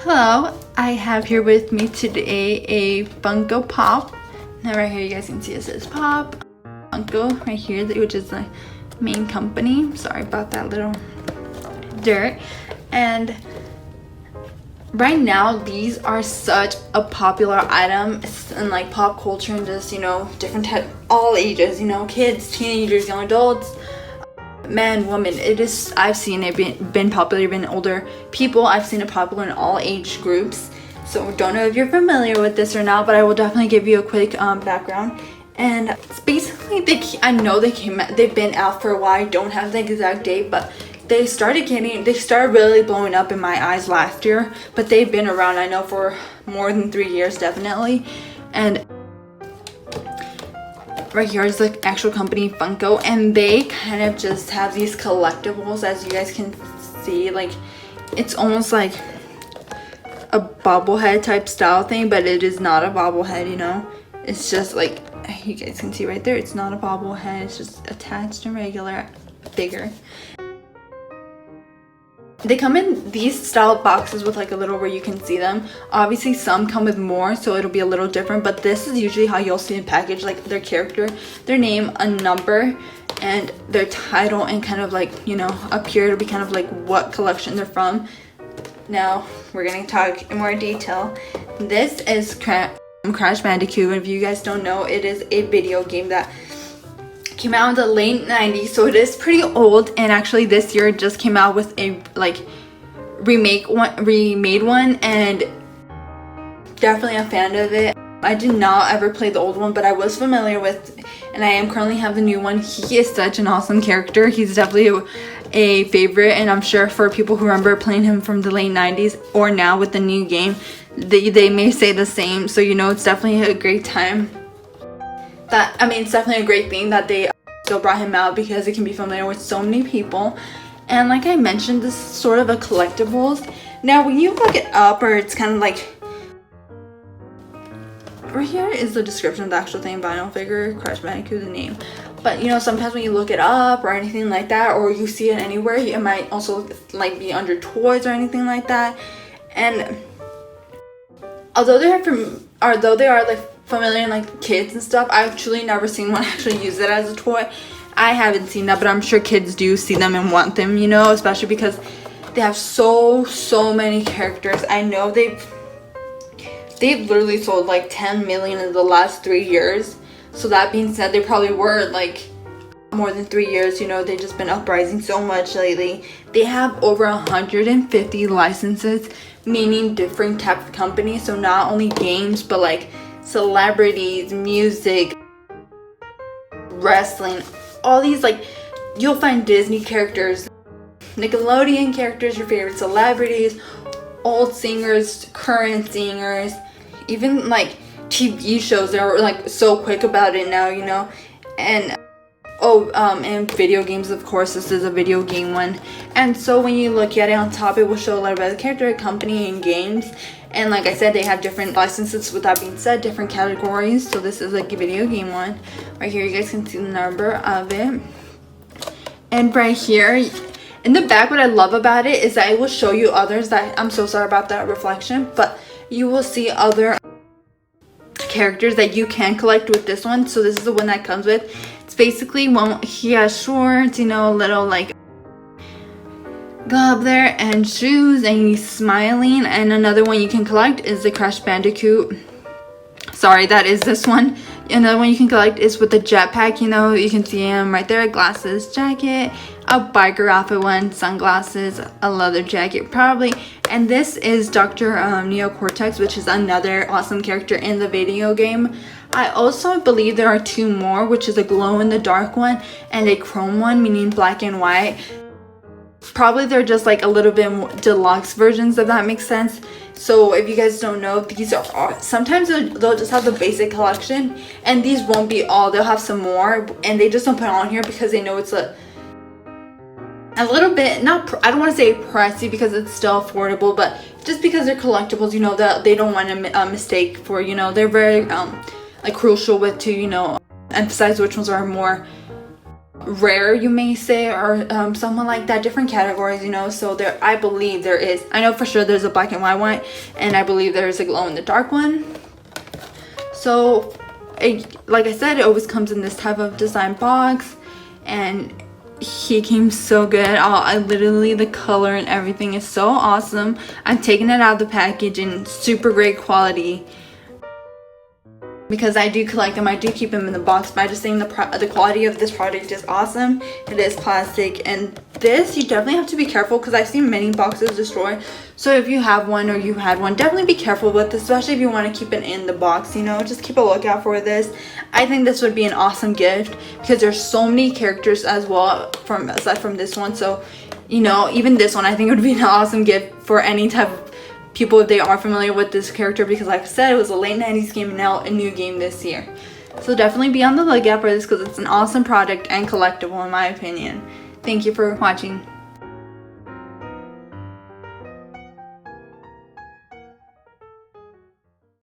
Hello, I have here with me today a Funko Pop. Now right here you guys can see it says Pop. Funko right here, which is the main company. Sorry about that little dirt. And right now these are such a popular item in like pop culture and just, different type, all ages, kids, teenagers, young adults, men, women. I've seen it been popular even older people. I've seen it popular in all age groups. So don't know if you're familiar with this or not, but I will definitely give you a quick background. And it's basically they've been out for a while. I don't have the exact date, but they started really blowing up in my eyes last year, but they've been around, I know, for more than 3 years definitely. And right here is the actual company Funko, and they kind of just have these collectibles, as you guys can see. Like, it's almost like a bobblehead type style thing, but it is not a bobblehead, it's just like, you guys can see right there, it's not a bobblehead, it's just attached to regular figure. They come in these style boxes with like a little where you can see them. Obviously some come with more, so it'll be a little different, but this is usually how you'll see in package, like their character, their name, a number, and their title, and kind of like, up here it'll be kind of like what collection they're from. Now we're gonna talk in more detail. This is Crash Bandicoot. If you guys don't know, it is a video game that came out in the late 90s, so it is pretty old. And actually this year it just came out with a remade one, and definitely a fan of it. I did not ever play the old one, but I was familiar with, and I am currently have the new one. He is such an awesome character. He's definitely a favorite, and I'm sure for people who remember playing him from the late 90s or now with the new game, they may say the same. So it's definitely a great time. It's definitely a great thing that they still brought him out, because it can be familiar with so many people. And like I mentioned, this is sort of a collectibles. Now when you look it up, or it's kind of like, right here is the description of the actual thing: vinyl figure, Crash Bandicoot, the name. But sometimes when you look it up or anything like that, or you see it anywhere, it might also like be under toys or anything like that. And although they are like familiar in like kids and stuff, I've truly never seen one actually use it as a toy. I haven't seen that, but I'm sure kids do see them and want them, especially because they have so many characters. I know they've literally sold like 10 million in the last 3 years. So that being said, they probably were like more than 3 years. They've just been uprising so much lately. They have over 150 licenses, meaning different types of companies. So not only games, but like celebrities, music, wrestling, all these, like, you'll find Disney characters, Nickelodeon characters, your favorite celebrities, old singers, current singers, even like TV shows. They're like so quick about it now, and and video games, of course. This is a video game one. And so when you look at it on top, it will show a lot about the character, company, and games. And like I said, they have different licenses. With that being said, different categories. So this is like a video game one. Right here you guys can see the number of it. And right here in the back, what I love about it is that it will show you others that, I'm so sorry about that reflection, but you will see other characters that you can collect with this one. So this is the one that comes with. It's basically one, he has shorts, a little like glove there, and shoes, and he's smiling. And another one you can collect is the Crash Bandicoot. Sorry, that is this one. Another one you can collect is with the jetpack. You can see him right there. Glasses, jacket, a biker outfit one, sunglasses, a leather jacket probably. And this is Dr. Neocortex, which is another awesome character in the video game. I also believe there are 2 more, which is a glow-in-the-dark one and a chrome one, meaning black and white. Probably they're just like a little bit more deluxe versions, if that makes sense. So if you guys don't know, these are sometimes they'll just have the basic collection, and these won't be all. They'll have some more, and they just don't put it on here because they know it's a little bit, I don't want to say pricey, because it's still affordable, but just because they're collectibles, that they don't want a mistake for, they're very like crucial with to emphasize which ones are more rare, you may say, or something like that, different categories, you know. So there, I believe there is, I know for sure there's a black and white one, and I believe there's a glow in the dark one. So like I said, it always comes in this type of design box, and he came so good. I literally, the color and everything is so awesome. I'm taking it out of the package in super great quality, because I do collect them, I do keep them in the box, but I just think the quality of this product is awesome. It is plastic, and this, you definitely have to be careful, because I've seen many boxes destroy. So if you have one or you had one, definitely be careful with this, especially if you want to keep it in the box, you know. Just keep a lookout for this. I think this would be an awesome gift, because there's so many characters as well aside from this one. So, you know, even this one I think would be an awesome gift for any type of people if they are familiar with this character, because like I said, it was a late 90s game and now a new game this year. So definitely be on the lookout for this, because it's an awesome product and collectible in my opinion. Thank you for watching.